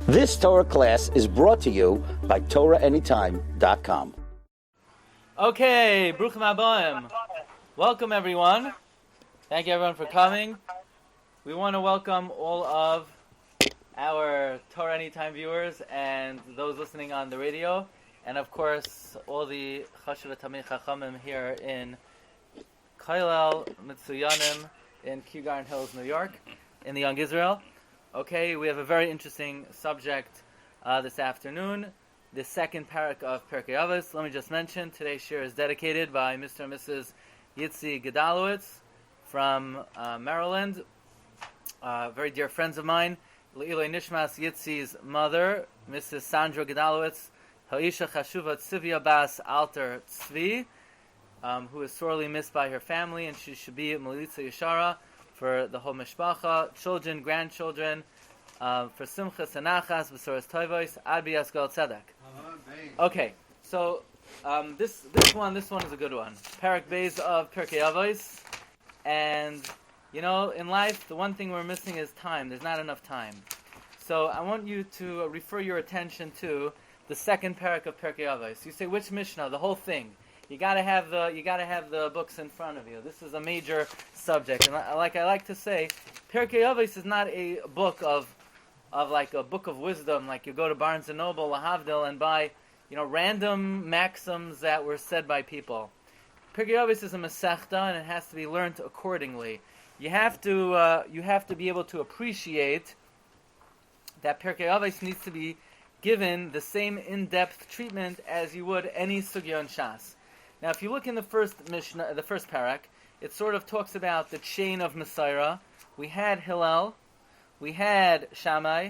This Torah class is brought to you by TorahAnytime.com. Okay, Bruchim Habayim. Welcome everyone. Thank you everyone for coming. We want to welcome all of our Torah Anytime viewers and those listening on the radio, and of course all the Chashuv Tamid Chachamim here in Kailal Mitsuyanim in Kew Garden Hills, New York, in the Young Israel. Okay, we have a very interesting subject this afternoon, the second parak of Pirkei Avos. Let me just mention, today's shir is dedicated by Mr. and Mrs. Yitzi Gedalowitz from Maryland, very dear friends of mine. Le'iloi Nishmas Yitzi's mother, Mrs. Sandra Gedalowitz, Ha'isha Chashuva Tzivya Bas Alter Tzvi, who is sorely missed by her family, and she should be Melitza Yeshara for the whole mishpacha, children, grandchildren, for Simchas and Nachas, B'soras Toivos, Ad B'yas Gal Tzedek. Okay, so this one is a good one. Parak Beis of Pirkei Avos, and you know, in life, the one thing we're missing is time. There's not enough time. So I want you to refer your attention to the second parak of Pirkei Avos. You say, which Mishnah? The whole thing. You gotta have the books in front of you. This is a major subject, and like I like to say, Pirkei Avos is not a book of like a book of wisdom, like you go to Barnes and Noble, Lahavdil, and buy, you know, random maxims that were said by people. Pirkei Avos is a Masechta, and it has to be learned accordingly. You have to be able to appreciate that Pirkei Avos needs to be given the same in-depth treatment as you would any sugya in Shas. Now, if you look in the first Mishnah, the first parak, it sort of talks about the chain of Messiah. We had Hillel, we had Shammai,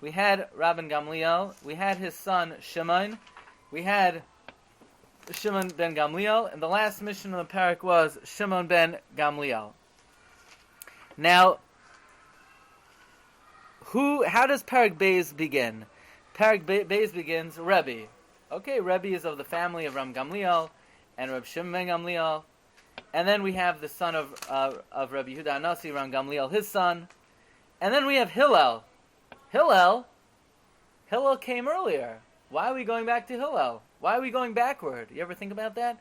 we had Rabban Gamliel, we had his son Shimon, we had Shimon ben Gamliel, and the last Mishnah of the parak was Shimon ben Gamliel. Now, how does Parak Beis begin? Parak Beis begins, Rabbi. Okay, Rabbi is of the family of Ram Gamliel and Reb Shimon ben Gamliel. And then we have the son of Rabbi Yehuda Anasi, Ram Gamliel, his son. And then we have Hillel. Hillel came earlier. Why are we going back to Hillel? Why are we going backward? You ever think about that?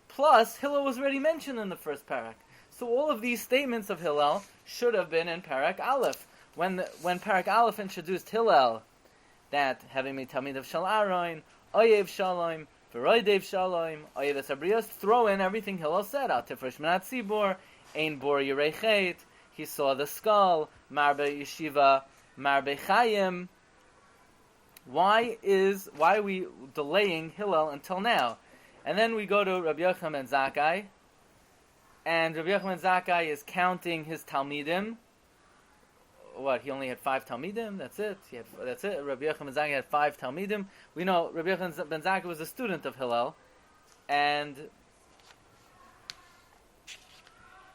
Plus, Hillel was already mentioned in the first parak. So all of these statements of Hillel should have been in Parak Aleph. When Parak Aleph introduced Hillel, that having made Talmid of Shal Aroin, Oyev Shalom, V'roidev Shalom, Oyev Esabrios, throw in everything Hillel said. Al Tifresh Menat Tzibor, Ein Bor Yerechet, he saw the skull, Marbe Yeshiva, Marbe Chayim. Why are we delaying Hillel until now? And then we go to Rabbi Yochanan ben Zakkai, and Rabbi Yochanan ben Zakkai is counting his Talmidim. What, he only had 5 Talmidim? That's it. That's it. Rabbi Yochanan ben Zakkai had 5 Talmidim. We know Rabbi Yochanan ben Zakkai was a student of Hillel, and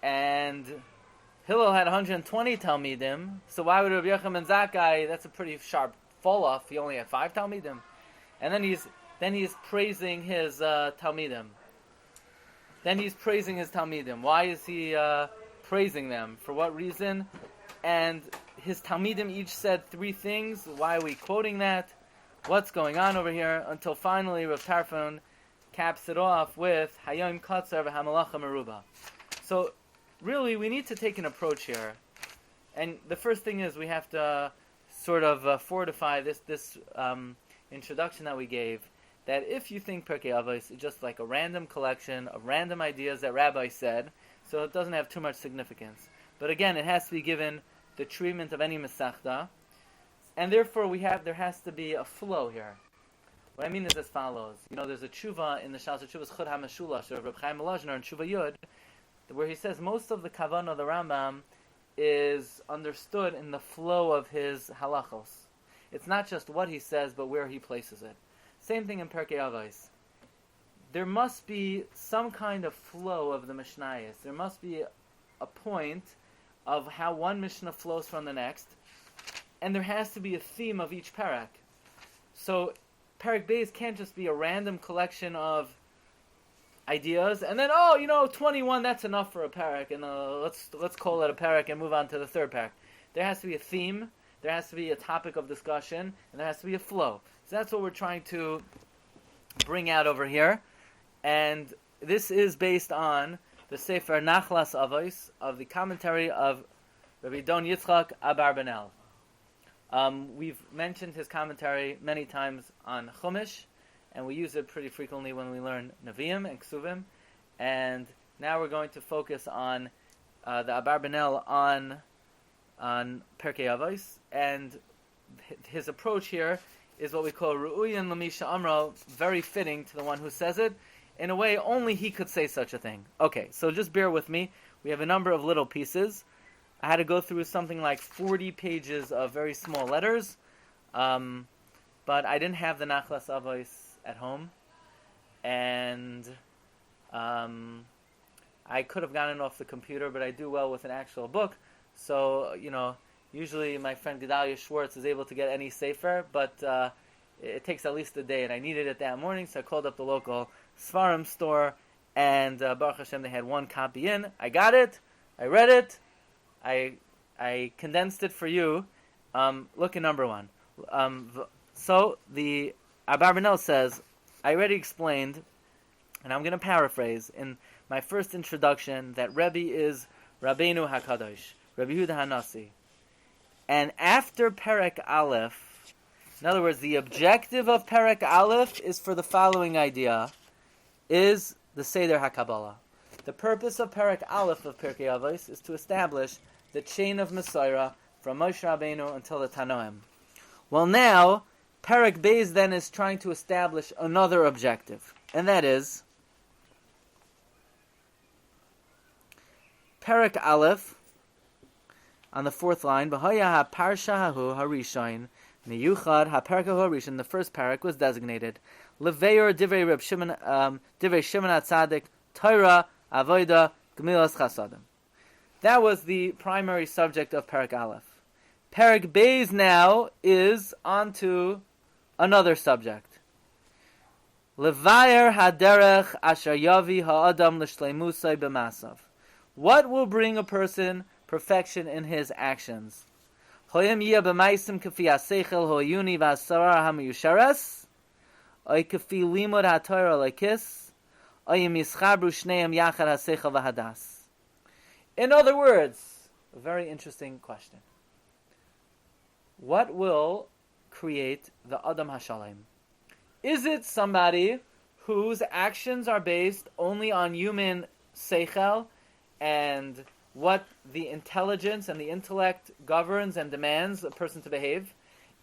Hillel had 120 Talmidim. So why would Rabbi Yochanan ben Zakkai? That's a pretty sharp fall off. He only had 5 Talmidim, and then he's praising his Talmidim. Then he's praising his Talmidim. Why is he praising them? For what reason? And his Talmidim each said 3 things. Why are we quoting that? What's going on over here? Until finally Rav Tarfon caps it off with Hayom Katzar v'Hamalacha Meruba. So really we need to take an approach here. And the first thing is we have to sort of fortify this introduction that we gave, that if you think Pirkei Avos is just like a random collection of random ideas that Rabbi said, so it doesn't have too much significance. But again, it has to be given the treatment of any Masechta, and therefore there has to be a flow here. What I mean is as follows. You know, there's a tshuva in the Shas Tshuvas Chud HaMashulash of Reb Chaim Melazhner in Tshuva Yud, where he says most of the kavanah of the Rambam is understood in the flow of his halachos. It's not just what he says, but where he places it. Same thing in Pirkei Avos. There must be some kind of flow of the Mishnayos. There must be a point of how one Mishnah flows from the next, and there has to be a theme of each parak. So Parak Beis can't just be a random collection of ideas, and then 21, that's enough for a parak, and let's call it a parak and move on to the third parak. There has to be a theme. there has to be a topic of discussion, and there has to be a flow. So that's what we're trying to bring out over here. And this is based on the Sefer Nachlas Avos of the commentary of Rabbi Don Yitzchak Abarbanel. We've mentioned his commentary many times on Chumash, and we use it pretty frequently when we learn Nevi'im and Ksuvim. And now we're going to focus on the Abarbanel on Pirkei Avos, and his approach here is what we call Ru'uyin L'misha Amro, very fitting to the one who says it. In a way, only he could say such a thing. Okay, so just bear with me. We have a number of little pieces. I had to go through something like 40 pages of very small letters, but I didn't have the Nachlas Avos at home, and I could have gotten it off the computer, but I do well with an actual book. So, usually my friend Gedalia Schwartz is able to get any sefer, but it takes at least a day, and I needed it that morning, so I called up the local Sfarim store, and Baruch Hashem, they had one copy in. I got it, I read it, I condensed it for you. Look at number one. So the Abarbanel says, I already explained, and I'm going to paraphrase in my first introduction, that Rebbe is Rabbeinu HaKadosh, Rabbi Yehuda HaNasi. And after Perek Aleph, in other words, the objective of Perek Aleph is for the following idea, is the Seder HaKabbalah. The purpose of Perek Aleph of Pirkei Avos is to establish the chain of Messiah from Moshe Rabbeinu until the Tanoim. Well, now, Perek Beis then is trying to establish another objective, and that is Perek Aleph, on the fourth line, B'haya ha-parsha hahu harishayin, miyuchad ha-perek hahu harishayin, the first parak was designated, Leveyor divrei Reb Shimon, divrei Shimon HaTzadik, Torah, Avoda, Gemilas Chasadim. That was the primary subject of Perek Aleph. Perek Beis now is onto another subject. Levayer haderech asher yavi ha'adam l'shleimusai b'masav. What will bring a person perfection in his actions? Hoyem yeh b'maisim kafi ha'seichel ho'yuni v'hasarar ha'miyushares, oy kafi limud ha'torah lekis, oyem yischabru shneim yachad ha'seichel v'hadas. In other words, a very interesting question. What will create the Adam HaShalem? Is it somebody whose actions are based only on human seichel and what the intelligence and the intellect governs and demands a person to behave?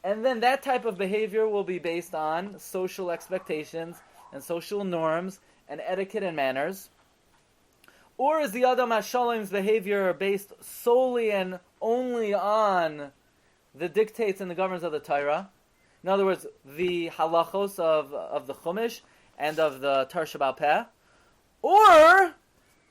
And then that type of behavior will be based on social expectations and social norms and etiquette and manners. Or is the Adam HaShalem's behavior based solely and only on the dictates and the governance of the Torah? In other words, the halachos of the Chumash and of the Torah Sheba'al Peh? Or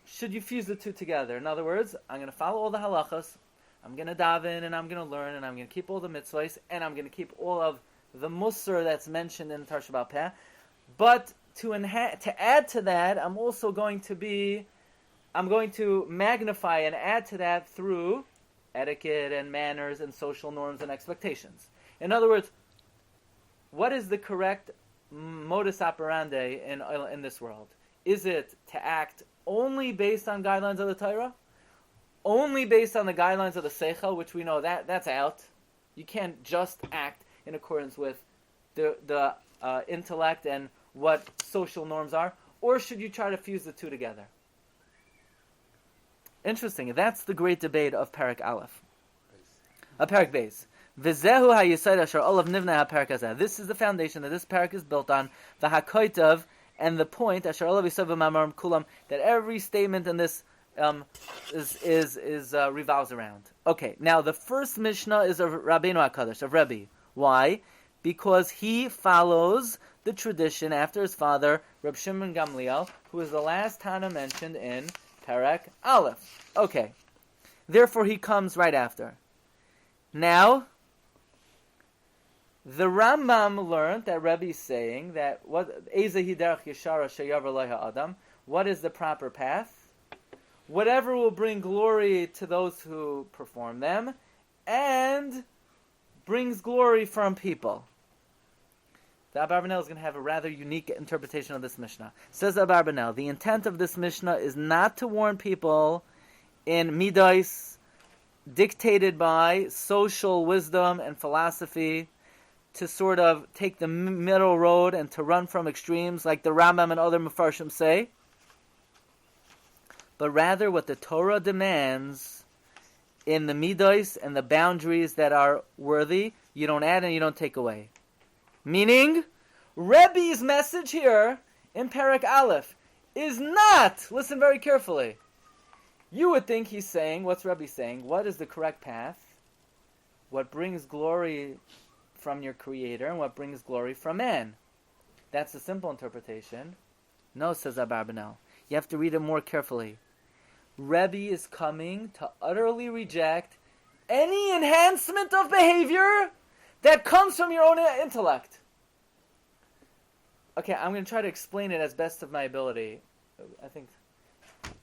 should you fuse the two together? In other words, I'm going to follow all the halachos, I'm going to daven, and I'm going to learn, and I'm going to keep all the mitzvahs, and I'm going to keep all of the musar that's mentioned in Torah Sheba'al Peh. But to add to that, I'm going to magnify and add to that through etiquette and manners and social norms and expectations. In other words, what is the correct modus operandi in this world? Is it to act only based on guidelines of the Torah? Only based on the guidelines of the Seichel, which we know that's out. You can't just act in accordance with the intellect and what social norms are. Or should you try to fuse the two together? Interesting. That's the great debate of Perek Aleph. Perek Beis. V'zehu ha'yesod asher olav nivna ha'perek hazeh. This is the foundation that this perek is built on. The ha'koitav, and the point asher olav yisod v'mamarim kulam, that every statement in this is revolves around. Okay, now the first Mishnah is of Rabbeinu HaKadosh, of Rabbi. Why? Because he follows the tradition after his father, Reb Shimon Gamliel, who is the last Tana mentioned in Perek Aleph. Okay. Therefore, he comes right after. Now, the Rambam learned that Rebbe is saying that what is the proper path? Whatever will bring glory to those who perform them, and brings glory from people. The Abarbanel is going to have a rather unique interpretation of this Mishnah. Says the Abarbanel, the intent of this Mishnah is not to warn people in midos dictated by social wisdom and philosophy to sort of take the middle road and to run from extremes like the Rambam and other Mefarshim say, but rather what the Torah demands in the midos and the boundaries that are worthy, you don't add and you don't take away. Meaning, Rebbe's message here in Perek Aleph is not, listen very carefully, you would think he's saying, what's Rabbi saying? What is the correct path? What brings glory from your Creator and what brings glory from man? That's a simple interpretation. No, says Abarbanel. You have to read it more carefully. Rabbi is coming to utterly reject any enhancement of behavior that comes from your own intellect. Okay, I'm going to try to explain it as best of my ability. I think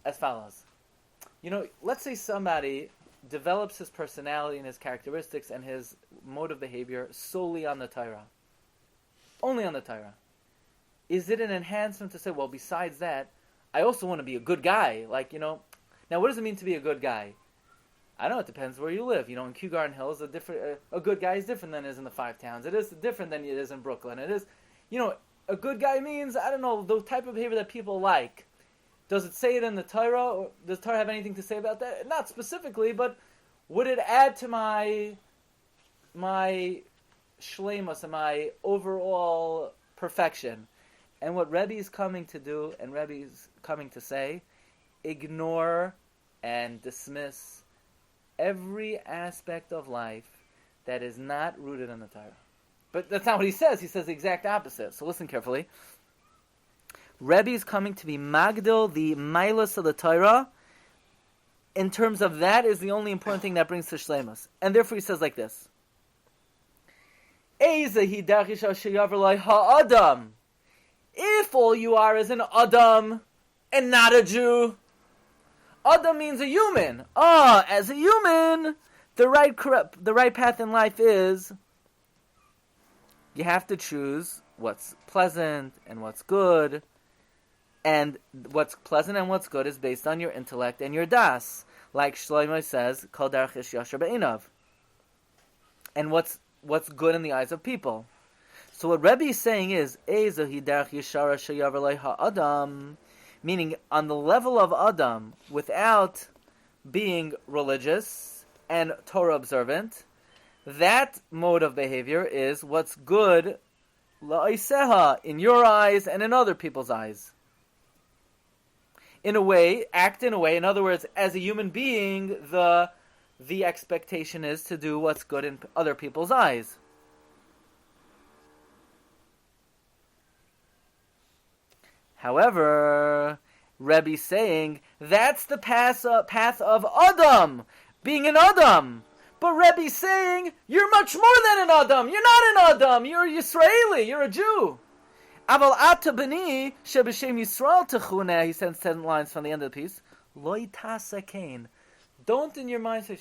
as follows. Let's say somebody develops his personality and his characteristics and his mode of behavior solely on the Torah. Only on the Torah. Is it an enhancement to say, well, besides that, I also want to be a good guy? Now what does it mean to be a good guy? I know it depends where you live. In Kew Garden Hills, a good guy is different than it is in the Five Towns. It is different than it is in Brooklyn. It is, a good guy means, I don't know, the type of behavior that people like. Does it say it in the Torah? Or does Torah have anything to say about that? Not specifically, but would it add to my shleimus and my overall perfection? And what Rebbe is coming to do, and Rebbe is coming to say, ignore and dismiss every aspect of life that is not rooted in the Torah. But that's not what he says. He says the exact opposite. So listen carefully. Rebbe is coming to be Magdil, the Milas of the Torah. In terms of that is the only important thing that brings to Shleimus. And therefore he says like this. If all you are is an Adam and not a Jew, Adam means a human. As a human, the right path in life is you have to choose what's pleasant and what's good. And what's pleasant and what's good is based on your intellect and your das. Like Shlomo says, Kol derech ish yasher be'einav. And what's good in the eyes of people. So what Rebbe is saying is, Ezohi derech yishara sheyaver lei ha'adam, meaning on the level of Adam, without being religious and Torah observant, that mode of behavior is what's good la'oseha, in your eyes and in other people's eyes. Act in a way, in other words, as a human being, the expectation is to do what's good in other people's eyes. However, Rebbe's saying, that's the path of Adam, being an Adam. But Rebbe's saying, you're much more than an Adam. You're not an Adam. You're Yisraeli. You're a Jew. Aval ata b'ni sheb'shem Yisrael techuneh. He sends 10 lines from the end of the piece. Loi tasakein. Don't in your mind say,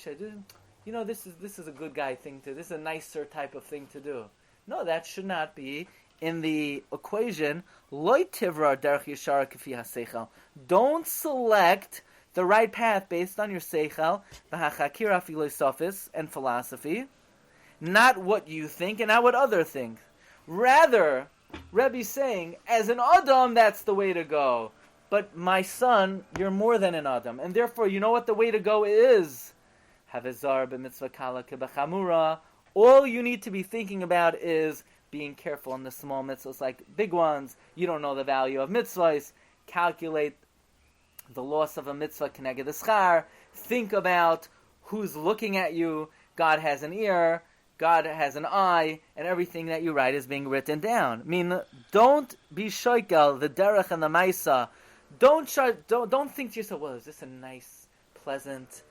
this is a good guy thing to do. This is a nicer type of thing to do. No, that should not be in the equation. Loi tivra derech yishar k'fi haseichel. Don't select the right path based on your seichel, v'hachakira philosophies and philosophy, not what you think and not what others think. Rather, Rebbe's saying, as an Adam, that's the way to go. But my son, you're more than an Adam. And therefore, you know what the way to go is? Havezar b'mitzvah kala kebachamura. All you need to be thinking about is being careful in the small mitzvahs like big ones. You don't know the value of mitzvahs. Calculate the loss of a mitzvah keneged eschar. Think about who's looking at you. God has an ear. God has an eye, and everything that you write is being written down. I mean, don't be shoikel, the derech and the maisa. Don't think to yourself, well, is this a nice, pleasant,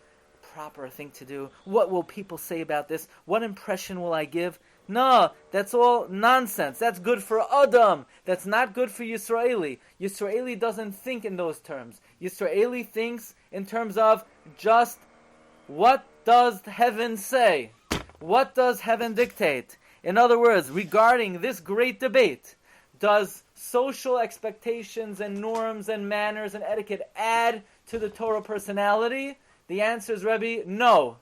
proper thing to do? What will people say about this? What impression will I give? No, that's all nonsense. That's good for Adam. That's not good for Yisraeli. Yisraeli doesn't think in those terms. Yisraeli thinks in terms of just what does heaven say? What does heaven dictate? In other words, regarding this great debate, does social expectations and norms and manners and etiquette add to the Torah personality? The answer is, Rabbi, no.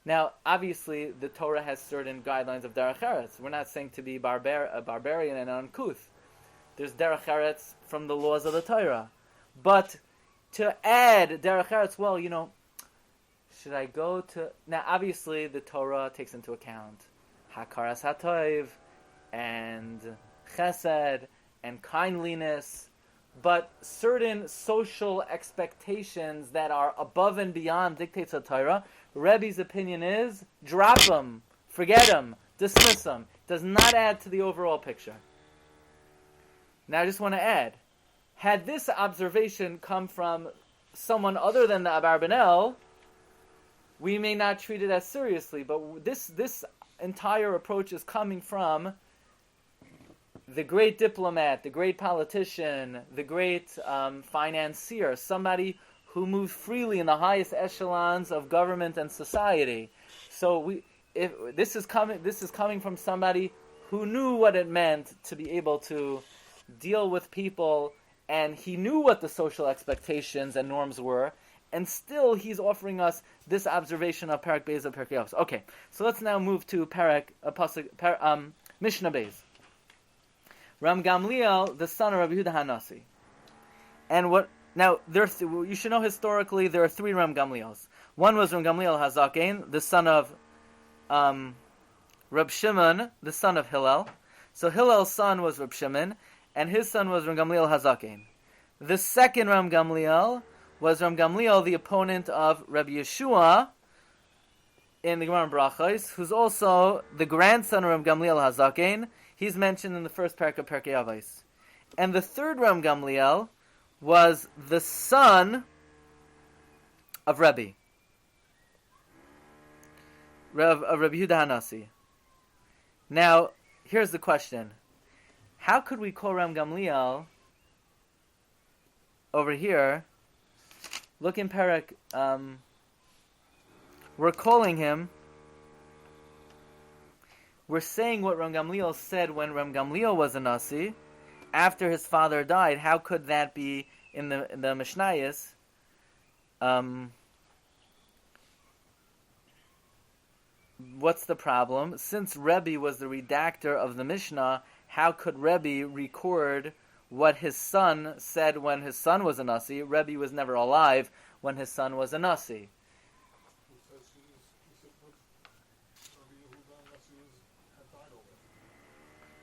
Now, obviously, the Torah has certain guidelines of derech eretz. We're not saying to be a barbarian and uncouth. There's derech eretz from the laws of the Torah. But to add derech eretz, well, should I go to... Now, obviously, the Torah takes into account hakaras hatoiv and chesed and kindliness, but certain social expectations that are above and beyond dictates of Torah, Rebbe's opinion is, drop them, forget them, dismiss them. Does not add to the overall picture. Now I just want to add, had this observation come from someone other than the Abarbanel, we may not treat it as seriously, but this entire approach is coming from the great diplomat, the great politician, the great financier, somebody who moves freely in the highest echelons of government and society. So this is coming from somebody who knew what it meant to be able to deal with people, and he knew what the social expectations and norms were, and still he's offering us this observation of Perek Beis of Pirkei Avos. Okay, so let's now move to Mishnah Beis. Ram Gamliel, the son of Rabbi Yehuda Hanasi. And you should know historically there are three Ram Gamliels. One was Ram Gamliel Hazaken, the son of Reb Shimon, the son of Hillel. So Hillel's son was Reb Shimon, and his son was Ram Gamliel Hazaken. The second Ram Gamliel was Ram Gamliel, the opponent of Rabbi Yeshua in the Gemara Brachos, who's also the grandson of Ram Gamliel Hazaken. He's mentioned in the first parak of Pirkei Avos. And the third Ram Gamliel was the son of Rabbi Yehuda Hanasi. Now, here's the question. How could we call Ram Gamliel over here? Look in Perek. We're calling him... We're saying what Ram Gamliel said when Ram Gamliel was a Nasi, after his father died. How could that be in the Mishnayos? What's the problem? Since Rebbe was the redactor of the Mishnah, how could Rebbe record what his son said when his son was a Nasi? Rebbe was never alive when his son was a Nasi.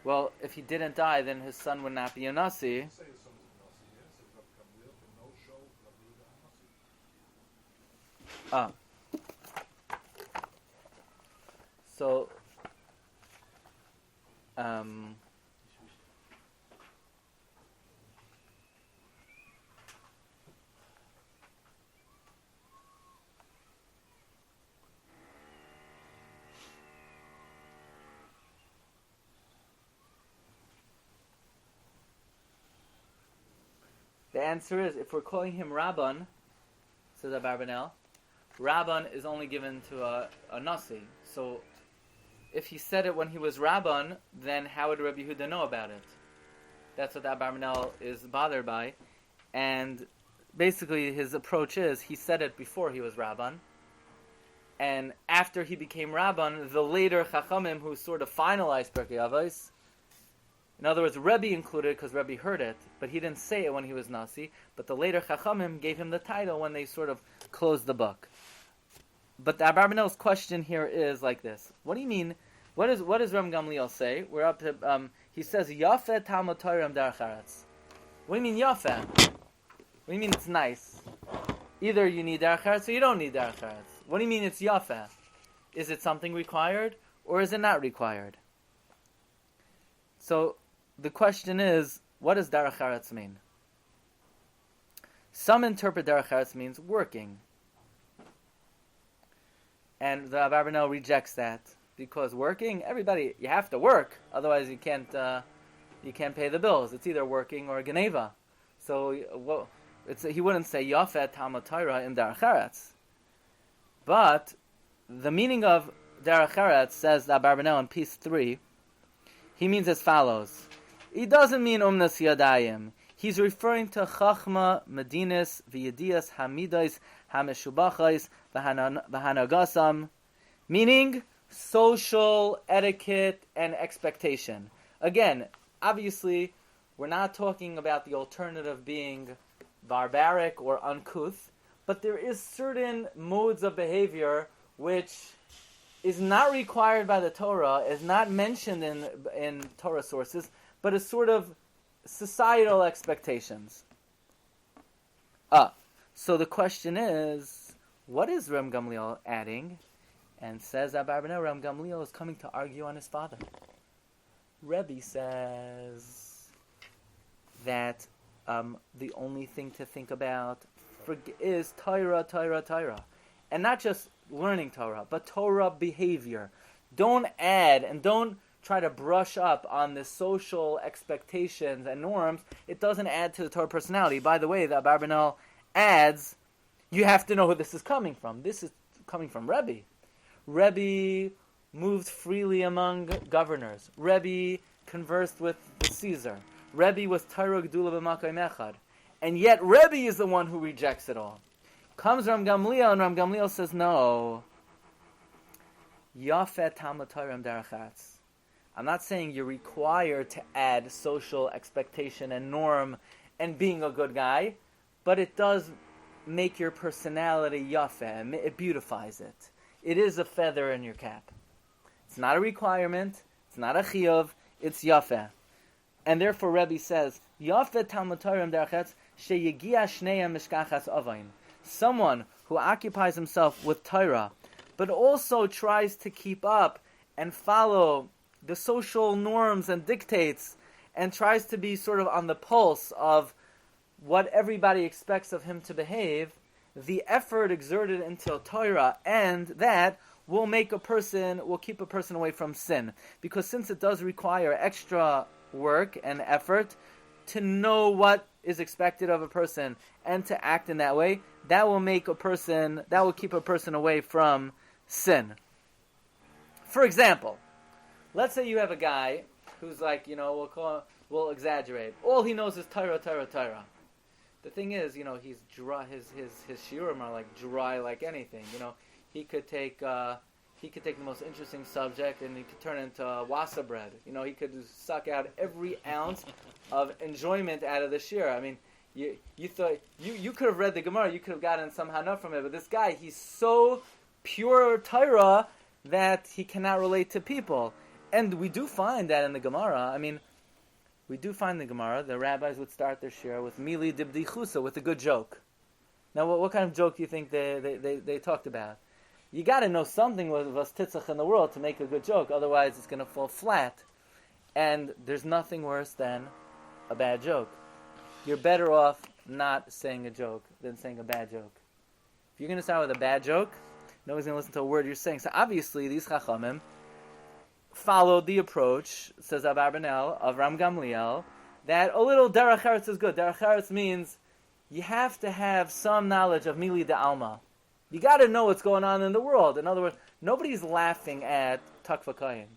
Well, if he didn't die, then his son would not be a Nasi. So, the answer is, if we're calling him Rabban, says Abarbanel, Rabban is only given to a Nasi. So, if he said it when he was Rabban, then how would Rabbi Yehuda know about it? That's what Abarbanel is bothered by. And basically his approach is, he said it before he was Rabban. And after he became Rabban, the later Chachamim who sort of finalized Pirkei Avos, in other words, Rebbe included because Rebbe heard it, but he didn't say it when he was Nasi. But the later Chachamim gave him the title when they sort of closed the book. But the Abarbanel's question here is like this: what do you mean? What does Ram Gamliel say? We're up to. He says Yafeh Talmud Torah Derech Eretz. What do you mean Yafeh? What do you mean it's nice? Either you need Derech Eretz or you don't need Derech Eretz. What do you mean it's Yafeh? Is it something required or is it not required? So the question is, what does Derech Eretz mean? Some interpret Derech Eretz means working. And the Abarbanel rejects that, because working, you have to work, otherwise you can't pay the bills. It's either working or Geneva. So he wouldn't say Yafet Talmud Torah in Derech Eretz. But the meaning of Derech Eretz, says the Abarbanel in piece 3, he means as follows. He doesn't mean Umnas Yadayim. He's referring to Chachma, Medinas, V'yedias, Hamidais, Hameshubachais, V'hanagasam, meaning social etiquette and expectation. Again, obviously, we're not talking about the alternative being barbaric or uncouth, but there is certain modes of behavior which is not required by the Torah, is not mentioned in Torah sources, but is sort of societal expectations. So the question is, what is Reb Gamliel adding? And says Abarbanel, Reb Gamliel is coming to argue on his father. Rebbe says that the only thing to think about is Torah. And not just learning Torah, but Torah behavior. Don't add and don't try to brush up on the social expectations and norms. It doesn't add to the Torah personality. By the way, the Abarbanel adds, you have to know who this is coming from. This is coming from Rebbe. Rebbe moved freely among governors. Rebbe conversed with the Caesar. Rebbe was Torah Gedula b'Makayim Echad. And yet Rebbe is the one who rejects it all. Comes Ram Gamliel, and Ram Gamliel says, no. Yafet Talmud Torah Derachatz. I'm not saying you're required to add social expectation and norm and being a good guy, but it does make your personality yafeh. It beautifies it. It is a feather in your cap. It's not a requirement. It's not a chiyuv. It's yafeh. And therefore Rebbe says, Yafeh Talmud Torah Derachatz sheyegia shneim mishkachas avain. Someone who occupies himself with Torah, but also tries to keep up and follow the social norms and dictates, and tries to be sort of on the pulse of what everybody expects of him to behave, the effort exerted into Torah and that will keep a person away from sin. Because since it does require extra work and effort to know what is expected of a person and to act in that way, that will keep a person away from sin. For example, let's say you have a guy who's like, we'll exaggerate. All he knows is Torah. The thing is, he's dry. His shiurim are like dry, like anything. He could take the most interesting subject and he could turn it into wasa bread. He could suck out every ounce of enjoyment out of the shiur. I mean, you thought you could have read the Gemara, you could have gotten some hana from it, but this guy, he's so pure Torah that he cannot relate to people. And we do find that in the Gemara. I mean, the rabbis would start their shiur with mili dibdi chusa, with a good joke. Now, what kind of joke do you think they talked about? You got to know something with us titzach in the world to make a good joke. Otherwise, it's going to fall flat. And there's nothing worse than a bad joke. You're better off not saying a joke than saying a bad joke. If you're going to start with a bad joke, nobody's going to listen to a word you're saying. So obviously, these chachamim followed the approach, says Abarbanel, of Ram Gamliel, that a little derech eretz is good. Derech eretz means you have to have some knowledge of mili de alma. You got to know what's going on in the world. In other words, nobody's laughing at takva kayin.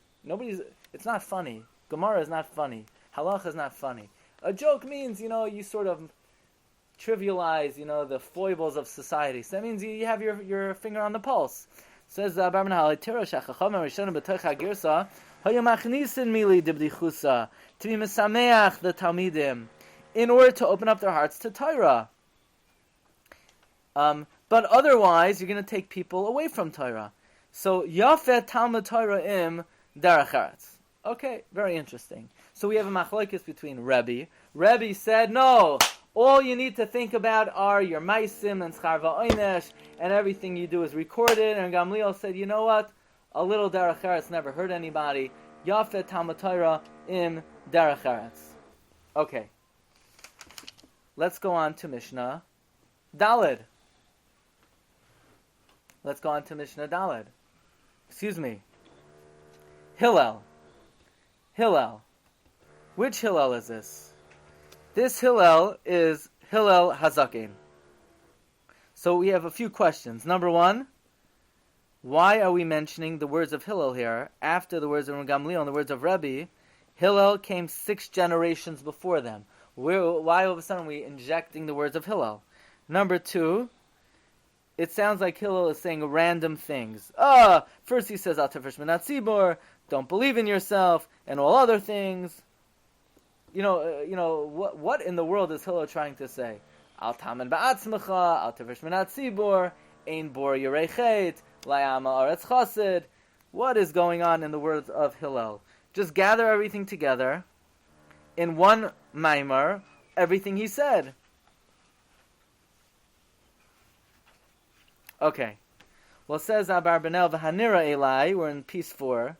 It's not funny. Gemara is not funny. Halacha is not funny. A joke means, you sort of trivialize, the foibles of society. So that means you have your finger on the pulse. Says Abarbanel, to be mesameach the Talmidim, in order to open up their hearts to Torah. But otherwise, you're going to take people away from Torah. So, Yafet Talmud Torah im derech eretz. Okay, very interesting. So we have a machlokes between Rebbe. Rebbe said, no, all you need to think about are your maisim and schar va'onesh, and everything you do is recorded. And Gamliel said, you know what? A little derech eretz never hurt anybody. Yafet Talmud Torah im derech eretz. Okay. Let's go on to Mishnah Daled. Let's go on to Mishnah Daled. Excuse me. Hillel. Which Hillel is this? This Hillel is Hillel Hazakin. So we have a few questions. Number one, Why are we mentioning the words of Hillel here after the words of Gamliel and the words of Rabbi? Hillel came 6 generations before them. Why all of a sudden are we injecting the words of Hillel? Number 2, it sounds like Hillel is saying random things. First he says, Al tefresh minat tzibor, don't believe in yourself, and all other things. What in the world is Hillel trying to say? Al tamen ba'atzmecha, al tefresh minat tzibor, ein bor yirechet, la'yama aretz chassid. What is going on in the words of Hillel? Just gather everything together in one maimar, everything he said. Okay. Well, says Abarbanel v'hanira elai, we're in piece 4,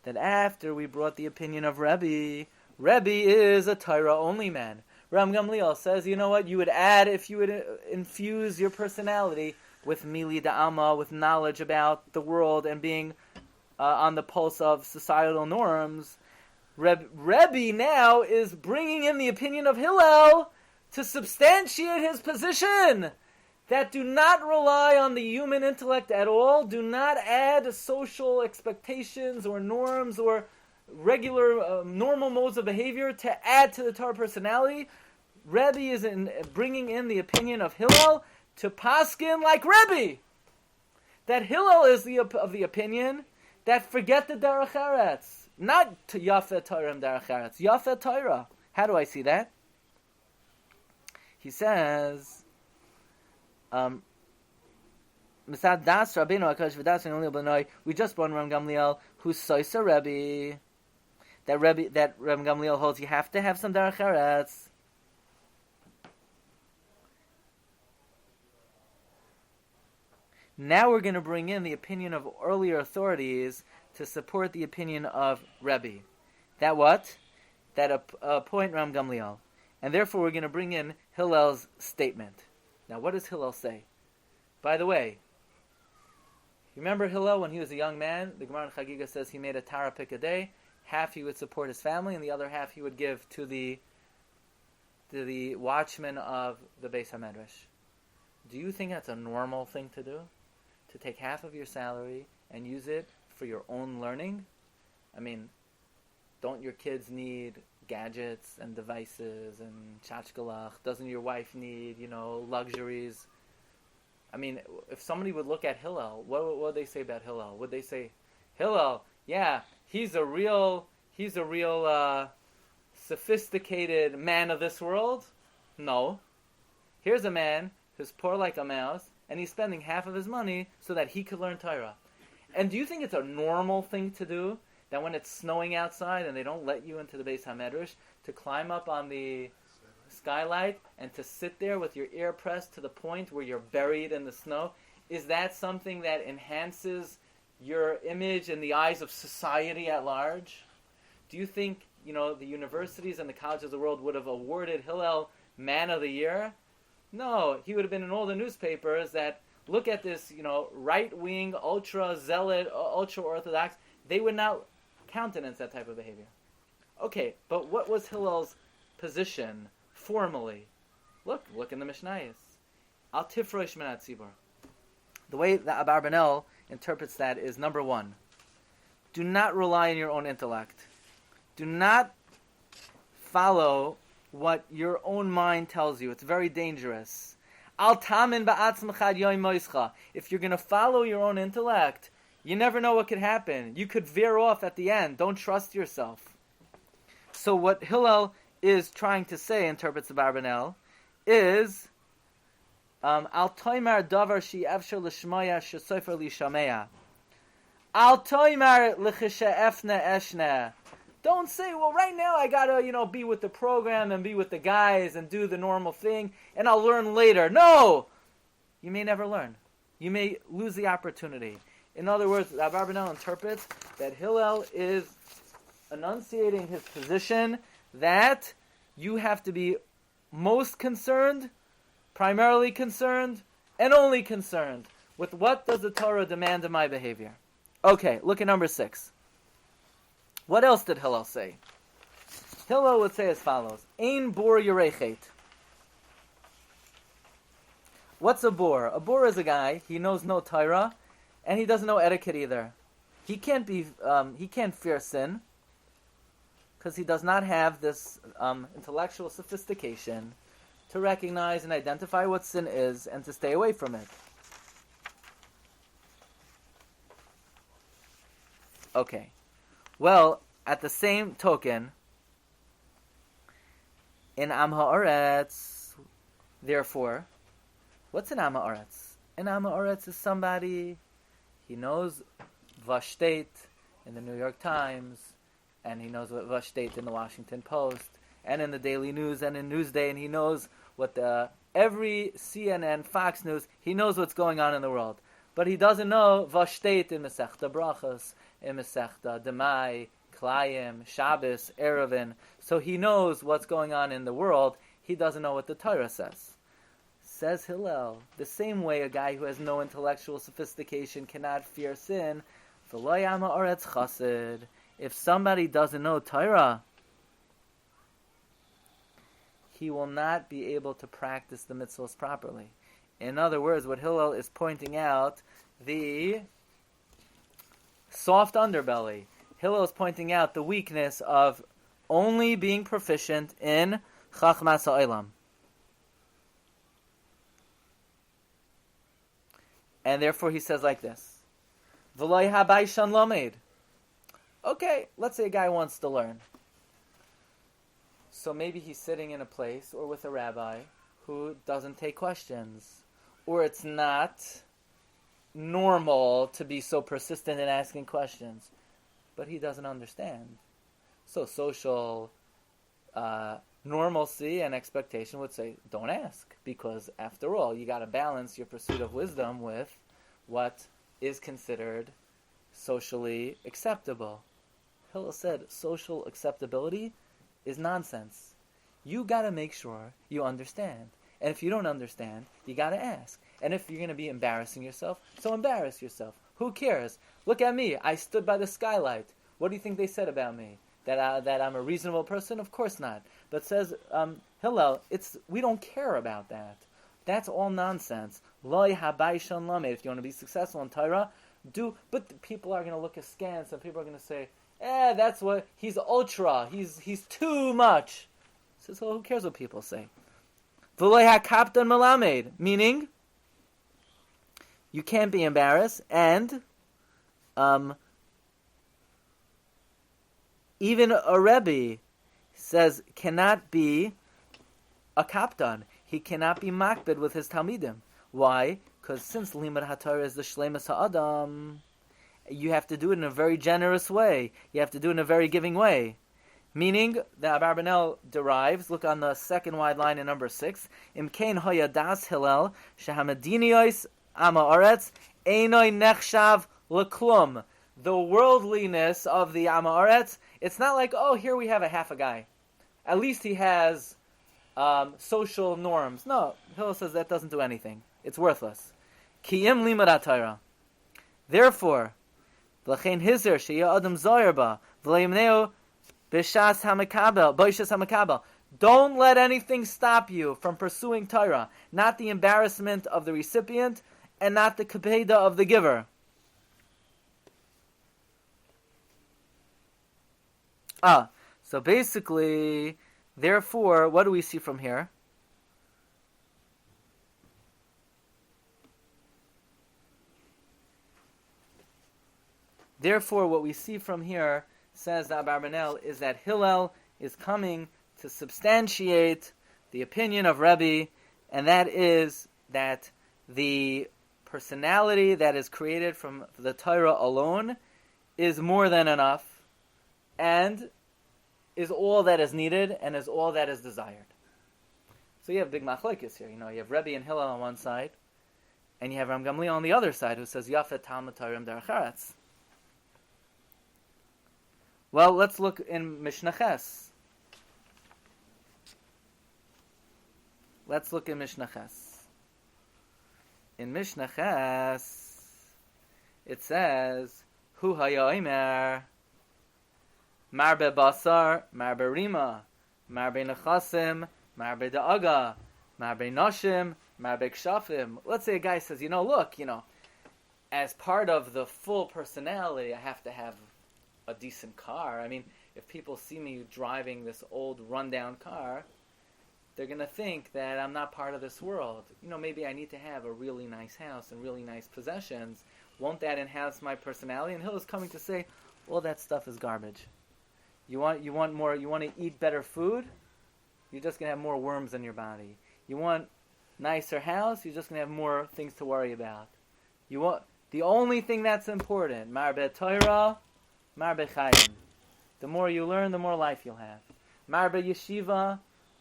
that after we brought the opinion of Rabbi is a Torah-only man. Ram Gamliel says, you know what, you would add, if you would infuse your personality with mili da'alma, with knowledge about the world and being on the pulse of societal norms. Rabbi now is bringing in the opinion of Hillel to substantiate his position, that do not rely on the human intellect at all, do not add social expectations or norms or regular normal modes of behavior to add to the Torah personality. Rabbi is bringing in the opinion of Hillel to paskin like Rabbi. That Hillel is of the opinion that forget the derech eretz, not to yafet Torah and derech eretz, yafet Torah. How do I see that? He says, we just brought Ram Gamliel, who's Soisa Rabbi. That Ram Gamliel holds you have to have some derech eretz. Now we're going to bring in the opinion of earlier authorities to support the opinion of Rabbi. That what? That appoint Ram Gamliel. And therefore we're going to bring in Hillel's statement. Now what does Hillel say? By the way, you remember Hillel when he was a young man? The Gemara in Chagiga says he made a tara pick a day. Half he would support his family, and the other half he would give to the watchman of the Beis HaMedrash. Do you think that's a normal thing to do? To take half of your salary and use it for your own learning? I mean, don't your kids need gadgets and devices and tchachkalach? Doesn't your wife need, luxuries? I mean, if somebody would look at Hillel, what would they say about Hillel? Would they say, Hillel, yeah, he's a real sophisticated man of this world? No. Here's a man who's poor like a mouse, and he's spending half of his money so that he could learn Torah. And do you think it's a normal thing to do, that when it's snowing outside and they don't let you into the Beis HaMedrash, to climb up on the skylight and to sit there with your ear pressed to the point where you're buried in the snow? Is that something that enhances your image in the eyes of society at large? Do you think, the universities and the colleges of the world would have awarded Hillel Man of the Year? No, he would have been in all the newspapers that look at this, right-wing, ultra-zealot, ultra-orthodox. They would not countenance that type of behavior. Okay, but what was Hillel's position formally? Look in the Mishnayos. Al tifrosh minat tzibor. The way that Abarbanel interprets that is, number 1, do not rely on your own intellect. Do not follow what your own mind tells you. It's very dangerous. Al tamin ba'atzmecha yoim moischa. If you're going to follow your own intellect, you never know what could happen. You could veer off at the end. Don't trust yourself. So what Hillel is trying to say, interprets the Abarbanel, is Al toimar davar shi efshar l'shmaya shesofer lishamea. Al toimar l'chisha efna eshna. Don't say, well, right now I gotta, be with the program and be with the guys and do the normal thing, and I'll learn later. No! You may never learn. You may lose the opportunity. In other words, Abarbanel interprets that Hillel is enunciating his position that you have to be most concerned, primarily concerned, and only concerned with what does the Torah demand of my behavior. Okay, look at number 6. What else did Hillel say? Hillel would say as follows: Ein bor yirechet. What's a bor? A bor is a guy, he knows no Torah, and he doesn't know etiquette either. He can't fear sin, because he does not have this intellectual sophistication to recognize and identify what sin is and to stay away from it. Okay. Well, at the same token, in Am Ha'aretz, therefore, what's in Am Ha'aretz? In Am Ha'aretz is somebody, he knows Vashtet in the New York Times, and he knows what Vashtet in the Washington Post, and in the Daily News and in Newsday, and he knows what every CNN, Fox News, he knows what's going on in the world. But he doesn't know Vashtet in Masechta Brachos, in Masechta Demai, Klayim, Shabbos, Erevin. So he knows what's going on in the world. He doesn't know what the Torah says. Says Hillel, the same way a guy who has no intellectual sophistication cannot fear sin. If somebody doesn't know Torah, he will not be able to practice the mitzvahs properly. In other words, what Hillel is pointing out, the soft underbelly. Hillel is pointing out the weakness of only being proficient in Chachmas Ha'olam. And therefore he says like this, V'loi habayshan lomed. Okay, let's say a guy wants to learn. So maybe he's sitting in a place or with a rabbi who doesn't take questions. Or it's not normal to be so persistent in asking questions. But he doesn't understand. So social normalcy and expectation would say, don't ask. Because after all, you got to balance your pursuit of wisdom with what is considered socially acceptable. Hillel said social acceptability is nonsense. You got to make sure you understand. And if you don't understand, you got to ask. And if you're going to be embarrassing yourself, so embarrass yourself. Who cares? Look at me. I stood by the skylight. What do you think they said about me? That I'm a reasonable person? Of course not. But says Hillel, we don't care about that. That's all nonsense. Loi habayshan lamed. If you want to be successful in Torah, but people are going to look askance and people are going to say, that's what, he's ultra, he's too much. Says, well, who cares what people say? V'loi hakaptan melamed, meaning, you can't be embarrassed, and even a Rabbi says cannot be a kaptan. He cannot be makbid with his talmidim. Why? Because since limud haTorah is the shleimus ha'adam, you have to do it in a very generous way. You have to do it in a very giving way. Meaning, the Abarbanel derives, look on the second wide line in number 6, Imkein hoya das Hillel, shehamadiniyos ama aretz, einoi nechshav leklum. The worldliness of the Am Ha'aretz, it's not like, here we have a half a guy. At least he has social norms. No, Hillel says that doesn't do anything. It's worthless. Kiyim limud haTorah. Therefore, v'lechein hizer sheya adam zoyer ba, v'leimneu b'shas hamakabel, b'shas hamakabel. Don't let anything stop you from pursuing Torah. Not the embarrassment of the recipient, and not the kapeda of the giver. So basically, therefore, what do we see from here? Therefore, what we see from here, says the Abarbanel, is that Hillel is coming to substantiate the opinion of Rabbi, and that is that the personality that is created from the Torah alone is more than enough, and is all that is needed, and is all that is desired. So you have big machlokes here. You have Rabbi and Hillel on one side, and you have Ram Gamliel on the other side, who says Yafet Talmud Torah Derech Eretz. Well, let's look in Mishnah Ches. Let's look in Mishnah Ches. In Mishnah Ches, it says, Hu haya omer, marbe basar, marbe rima, marbe nechasim, marbe da'aga, marbe noshim, marbe kshafim. Let's say a guy says, look, as part of the full personality, I have to have a decent car. I mean, if people see me driving this old rundown car, they're going to think that I'm not part of this world. Maybe I need to have a really nice house and really nice possessions. Won't that enhance my personality? And Hillel is coming to say, all that stuff is garbage. You want more, you want to eat better food? You're just going to have more worms in your body. You want nicer house? You're just going to have more things to worry about. You want the only thing that's important, Marbe Torah, Marbe Chayim. The more you learn, the more life you'll have. Marbe Yeshiva,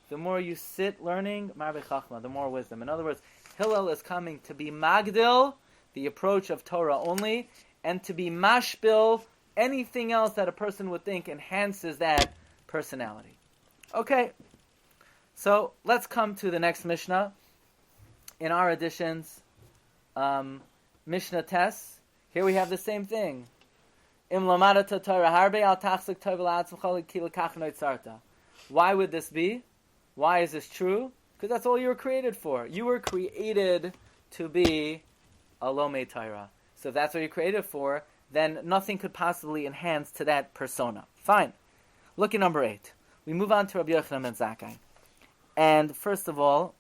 the more you sit learning, Marbe Chachma, the more wisdom. In other words, Hillel is coming to be Magdil, the approach of Torah only, and to be Mashbil, anything else that a person would think enhances that personality. Okay, so let's come to the next Mishnah. In our editions, Mishnah Tes, here we have the same thing. Why would this be? Why is this true? Because that's all you were created for. You were created to be a Lomei Torah. So if that's what you're created for, then nothing could possibly enhance to that persona. Fine. Look at number 8. We move on to Rabbi Yochanan ben Zakkai. And first of all,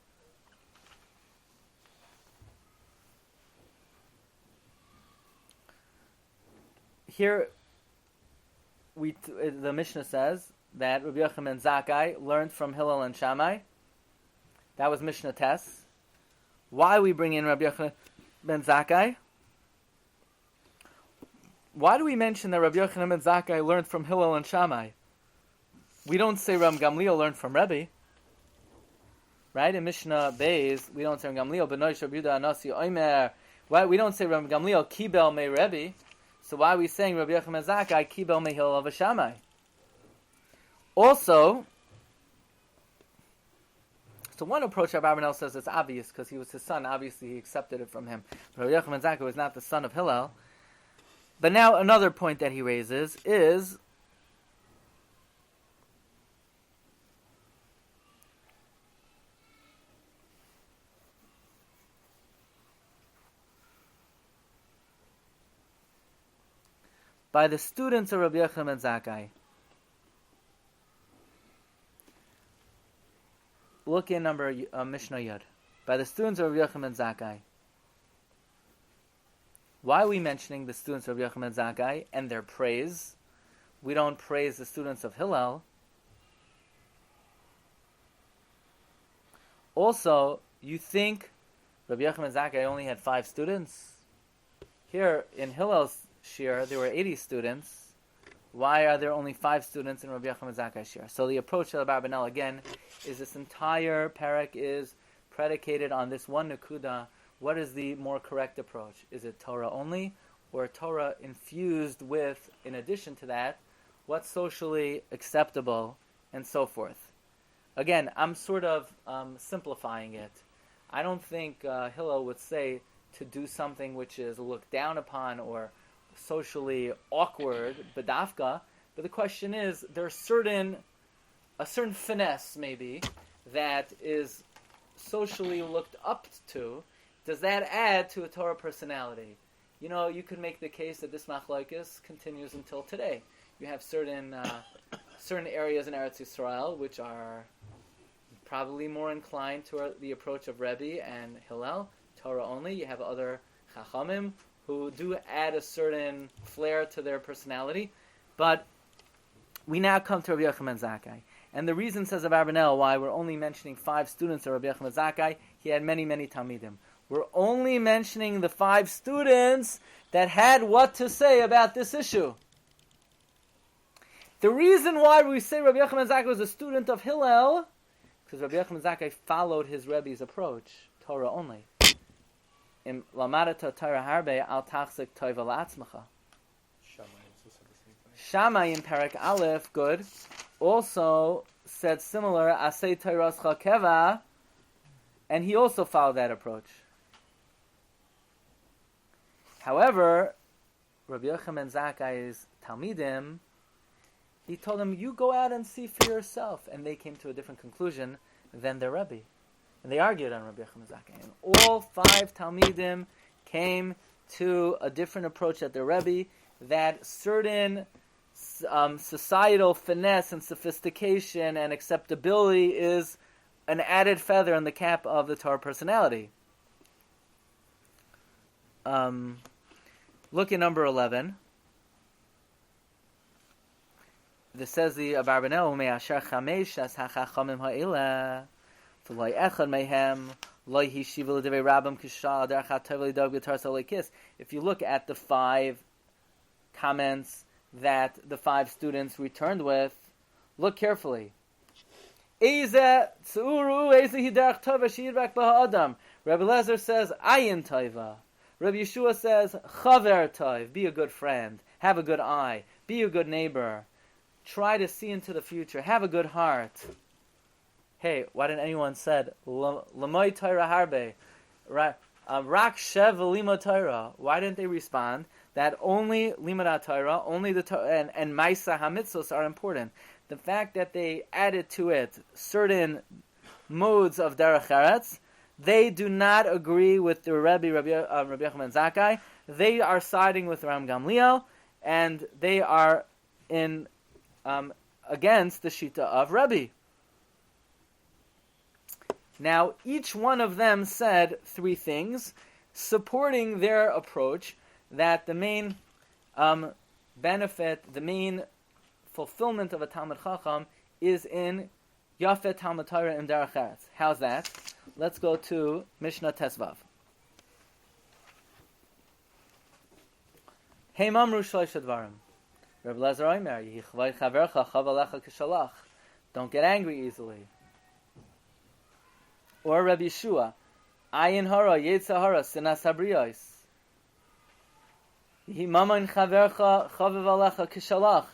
here the Mishnah says that Rabbi Yochanan ben Zakkai learned from Hillel and Shammai. That was Mishnah Tes. Why we bring in Rabbi Yochanan ben Zakkai? Why do we mention that Rabbi Yochanan ben Zakkai learned from Hillel and Shammai? We don't say Ram Gamliel learned from Rabbi. Right? In Mishnah Beis, we don't say Ram Gamliel, Benoish Rabbi Yehuda Anasi Omer. Why we don't say Ram Gamliel Kibel me Rabbi? So why are we saying Rabbi Yochanan ben Zakkai Kibel me Hillel of Shammai? Also, so one approach Abarbanel says it's obvious because he was his son. Obviously, he accepted it from him. But Rabbi Yochanan ben Zakkai was not the son of Hillel. But now another point that he raises is by the students of Rabbi Yochanan ben Zakkai. Look in number Mishnah Yud. By the students of Rabbi Yochanan ben Zakkai. Why are we mentioning the students of Rabbi Yochanan ben Zakkai and their praise? We don't praise the students of Hillel. Also, you think Rabbi Yochanan ben Zakkai only had 5 students? Here in Hillel's Shir, there were 80 students. Why are there only 5 students in Rabbi Yochanan ben Zakkai's Shir? So the approach of Abarbanel again is this entire parak is predicated on this one nakuda. What is the more correct approach? Is it Torah only, or Torah infused with, in addition to that, what's socially acceptable, and so forth? Again, I'm sort of simplifying it. I don't think Hillel would say to do something which is looked down upon or socially awkward, bedafka. But the question is, there's a certain finesse maybe that is socially looked up to. Does that add to a Torah personality? You could make the case that this machlokes continues until today. You have certain areas in Eretz Yisrael which are probably more inclined to the approach of Rebbe and Hillel, Torah only. You have other Chachamim who do add a certain flair to their personality. But we now come to Rabbi Yochanan ben Zakkai. And the reason, says Abarbanel, why we're only mentioning 5 students of Rabbi Yochanan ben Zakkai, he had many, many Talmidim. We're only mentioning the 5 students that had what to say about this issue. The reason why we say Rabbi Yochanan ben Zakkai was a student of Hillel, because Rabbi Yochanan ben Zakkai followed his Rebbe's approach, Torah only. In Lamadata Torah Harbe al Tachzik Toiva La'atzmacha. Shammai in Perek Aleph, good, also said similar, Asei Torascha Keva, and he also followed that approach. However, Rabbi Yochanan ben Zakkai's Talmidim, he told them, you go out and see for yourself. And they came to a different conclusion than their Rebbe. And they argued on Rabbi Yochanan ben Zakkai. And all 5 Talmidim came to a different approach at the Rebbe, that certain societal finesse and sophistication and acceptability is an added feather in the cap of the Torah personality. Look at number 11. This says the Abarbanel, "Me'asher chamesh as hachachamim ha'ila, v'loy echad mehem, loy hishiv l'divei rabbim kishal derchat tov l'dog b'tar salekis." If you look at the 5 comments that the 5 students returned with, look carefully. Eze tzuru, eze hiderach tova sheyidrak b'ha'adam. Rabbi Lezer says, ayin tova. Rabbi Yeshua says, chaver tov, be a good friend, have a good eye, be a good neighbor, try to see into the future, have a good heart. Hey, why didn't anyone said, l'moy Torah harbe, rak shev v'limo Torah? Why didn't they respond that only limud Torah, only the Torah, and ma'isa hamitzvos are important? The fact that they added to it certain modes of derech eretz, they do not agree with the Rabbi Yochanan Zakkai. They are siding with Ram Gamliel, and they are in against the Shita of Rabbi. Now, each one of them said 3 things, supporting their approach that the main benefit, the main fulfillment of a Talmud Chacham is in Yafet Talmud Torah and Derech Eretz. How's that? Let's go to Mishnah Tesvav. Hey Mamru Shlosh Dvarim. Rabbi Lezer Omer, Yichvay Chavercha Chav Alecha Kishalach. Don't get angry easily. Or Rabbi Yeshua, Ayin Hara Yetza Hara Sinas Habriyos. Yihi Mamayin Chavercha Chav Alecha Kishalach.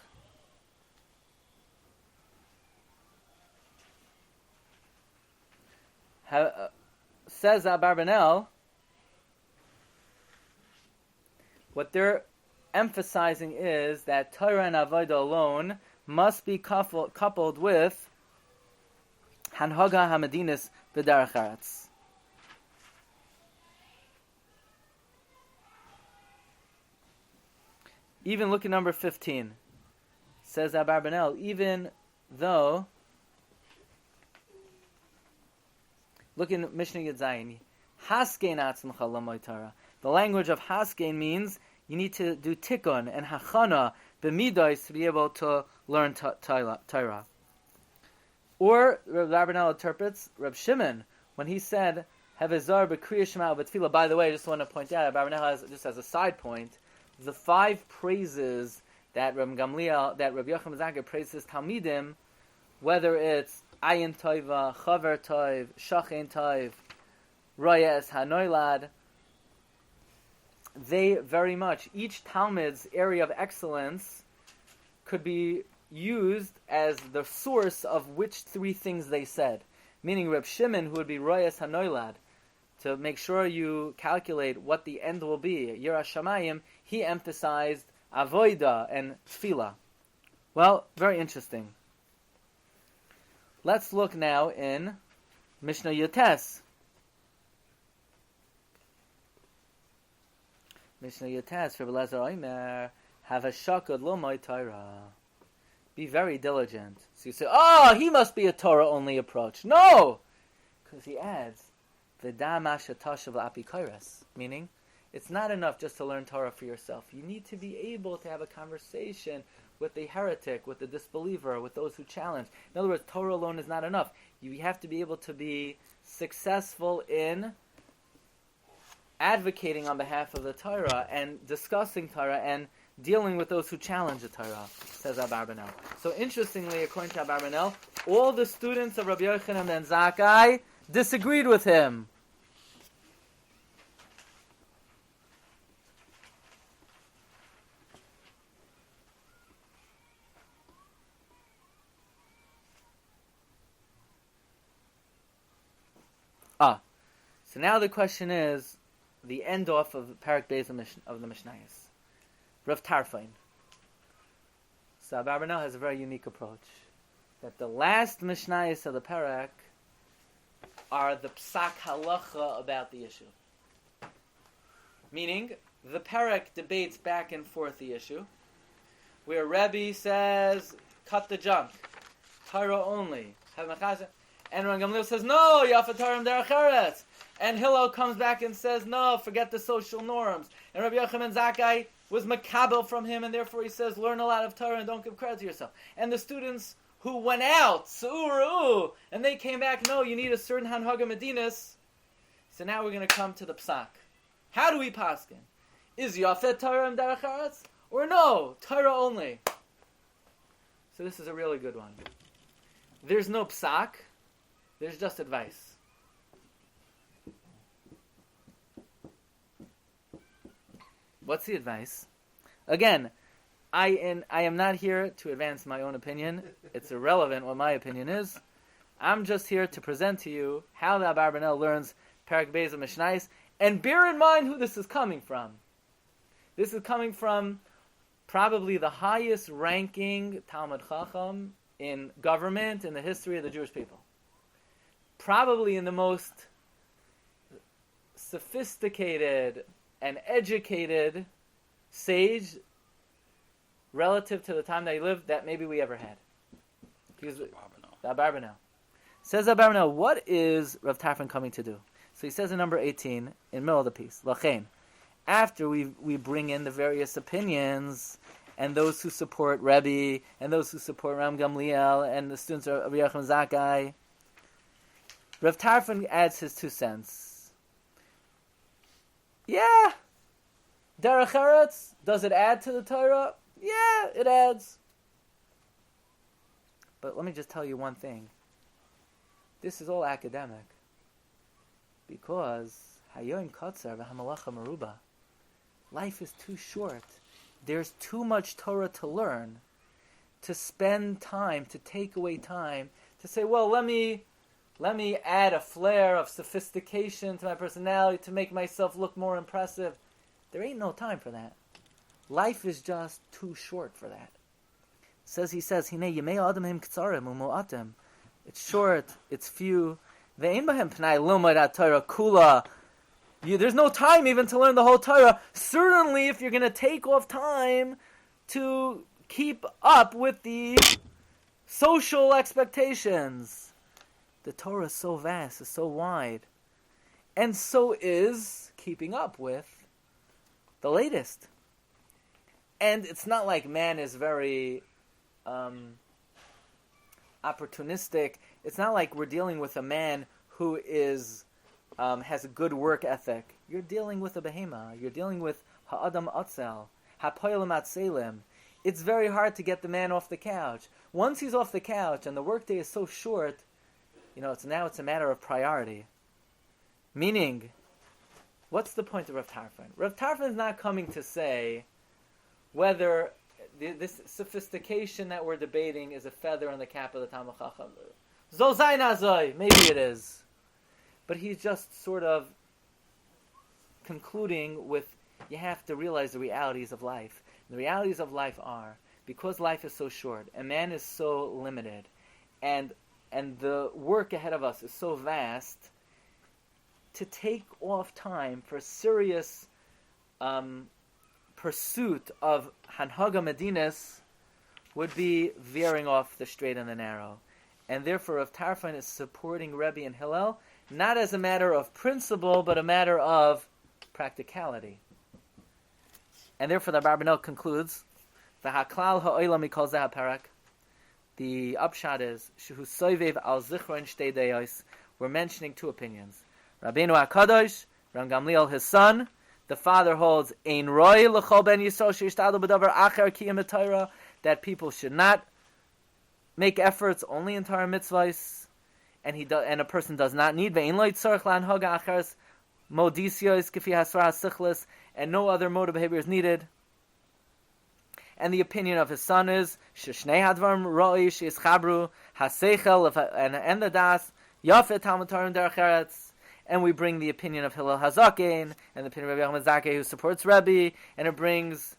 Says Abarbanel, what they're emphasizing is that Torah and Avodah alone must be coupled with Hanhaga Hamadinis B'derech Eretz. Even look at number 15. Says Abarbanel, even though, look in Mishnah Yud Zayin. Haskein atzmcha lamoy Torah. The language of Haskein means you need to do tikkun and hachana b'midos to be able to learn Torah. Or Rabbi Abarbanel interprets Reb Shimon when he said Hevezar b'kriyas shema b'tefillah. By the way, I just want to point out, Rabbi Abarbanel has, just as a side point, the 5 praises that Rabbi Gamliel, that Rabbi Yochanan Zakkai praises Talmidim, whether it's Ayin Toiva, Chaver Toiv, Shachein Toiv, Royes Hanoilad, they very much, each Talmud's area of excellence could be used as the source of which 3 things they said. Meaning Reb Shimon, who would be Royes Hanoilad, to make sure you calculate what the end will be, Yirah Shamayim, he emphasized Avoida and Tefillah. Well, very interesting. Let's look now in Mishnah Yotes. Mishnah Yotes, Rabbi Lezer Omer, have a shakad lo my Torah. Be very diligent. So you say, oh, he must be a Torah-only approach. No! Because he adds, V'da masha tashav l'apikairas, meaning, it's not enough just to learn Torah for yourself. You need to be able to have a conversation with the heretic, with the disbeliever, with those who challenge. In other words, Torah alone is not enough. You have to be able to be successful in advocating on behalf of the Torah and discussing Torah and dealing with those who challenge the Torah, says Abarbanel. So interestingly, according to Abarbanel, all the students of Rabbi Yochanan ben Zakkai disagreed with him. So now the question is, the end off of Perek Beis of the Mishnayos. Rav Tarfon. So Abarbanel has a very unique approach. That the last Mishnayos of the Perek are the psak halacha about the issue. Meaning, the Perek debates back and forth the issue, where Rabbi says, cut the junk, Torah only, have machazah, and Rabbi Gamliel says, no, Yafa Torah derech eretz, and Hillel comes back and says, no, forget the social norms, and Rabbi Yochanan Zakkai was makabel from him, and therefore he says, learn a lot of Torah and don't give credit to yourself. And the students who went out, and they came back, no, you need a certain Hanhaga Medinas. So now we're going to come to the psak. How do we paskin? Is Yafet Torah and derech eretz? Or no, Torah only? So this is a really good one. There's no psak, there's just advice. What's the advice? Again, I am not here to advance my own opinion. It's irrelevant what my opinion is. I'm just here to present to you how the Abarbanel learns Perek Beis of Mishnayos, and bear in mind who this is coming from. This is coming from probably the highest ranking Talmud Chacham in government in the history of the Jewish people. Probably in the most sophisticated and educated sage relative to the time that he lived that maybe we ever had. The Abarbanel. Says Abarbanel, what is Rav Tarfon coming to do? So he says in number 18, in the middle of the piece, Lachein, after we bring in the various opinions, and those who support Rabbi, and those who support Ram Gamliel, and the students of Rabbi Yochanan Zakkai, Rav Tarfon adds his 2 cents. Yeah, derech eretz, does it add to the Torah? Yeah, it adds. But let me just tell you one thing. This is all academic. Because Hayoim Katzar v'Hamalacha Meruba. Life is too short. There's too much Torah to learn, to spend time, to take away time, to say, well, let me add a flair of sophistication to my personality to make myself look more impressive. There ain't no time for that. Life is just too short for that. He says, Hinei Yemei Adam Him Ktzarim Umu'atem. It's short, it's few. There's no time even to learn the whole Torah. Certainly, if you're going to take off time to keep up with the social expectations. The Torah is so vast, it's so wide. And so is keeping up with the latest. And it's not like man is very opportunistic. It's not like we're dealing with a man who is has a good work ethic. You're dealing with a behema. You're dealing with ha'adam atzel, ha'poyelim atzelim. It's very hard to get the man off the couch. Once he's off the couch and the workday is so short, it's a matter of priority. Meaning, what's the point of Rav Tarfon? Rav Tarfon is not coming to say whether this sophistication that we're debating is a feather in the cap of the Talmud Chacham. Zozai nazoi, maybe it is. But he's just sort of concluding with, you have to realize the realities of life. The realities of life are, because life is so short, and man is so limited, and the work ahead of us is so vast, to take off time for serious pursuit of Hanhaga Medinas would be veering off the straight and the narrow. And therefore, Rav Tarfon is supporting Rabbi and Hillel, not as a matter of principle, but a matter of practicality. And therefore, the Abarbanel concludes, "V'haklal ha'olam mikol zeh ha'perek." The upshot is, "Shehu soivev al zichron shtei deyos." We're mentioning 2 opinions. Rabbeinu HaKadosh, Ram Gamliel, his son, the father holds ein roi l'chol ben Yisrael sheishtadlu b'davar acher kiyam b'Torah, that people should not make efforts only in Torah mitzvahs, and a person does not need ve'ein lo yitzarich la'anhaga acheres modisios kefi hasra hasichlis, and no other mode of behavior is needed. And the opinion of his son is sheshnei hadvarim roi sheyischabru haseichel and the das yafet talmud Torah derech eretz. And we bring the opinion of Hillel Hazaken and the opinion of Rabbi Yochanan Zakkai, who supports Rabbi, and it brings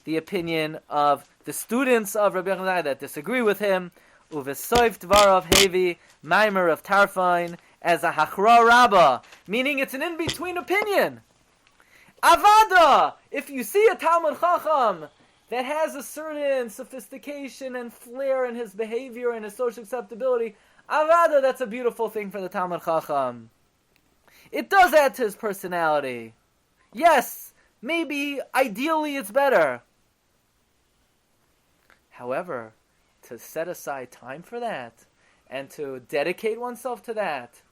the opinion of the students of Rabbi Yochanan Zakkai that disagree with him. Uvesoif dvarav hevi maimer of Tarfon as a hachra rabba, meaning it's an in-between opinion. Avada! If you see a Talmud Chacham that has a certain sophistication and flair in his behavior and his social acceptability, Avada, that's a beautiful thing for the Talmud Chacham. It does add to his personality. Yes, maybe, ideally it's better. However, to set aside time for that, and to dedicate oneself to that,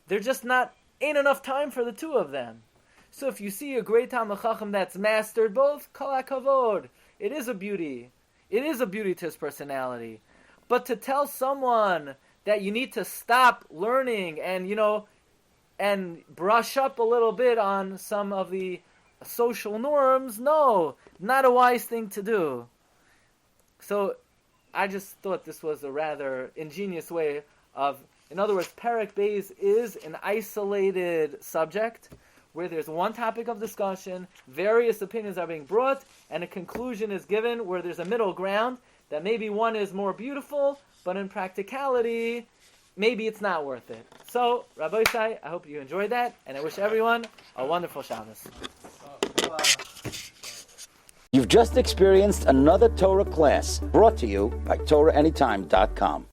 there just ain't enough time for the two of them. So if you see a great Talmud Chacham that's mastered both, kol hakavod, it is a beauty. It is a beauty to his personality. But to tell someone that you need to stop learning and brush up a little bit on some of the social norms, no, not a wise thing to do. So I just thought this was a rather ingenious way of, in other words, Perek Beis is an isolated subject where there's one topic of discussion, various opinions are being brought, and a conclusion is given where there's a middle ground that maybe one is more beautiful, but in practicality, maybe it's not worth it. So, Rabbi Shai, I hope you enjoyed that, and I wish everyone a wonderful Shabbos. You've just experienced another Torah class brought to you by TorahAnytime.com.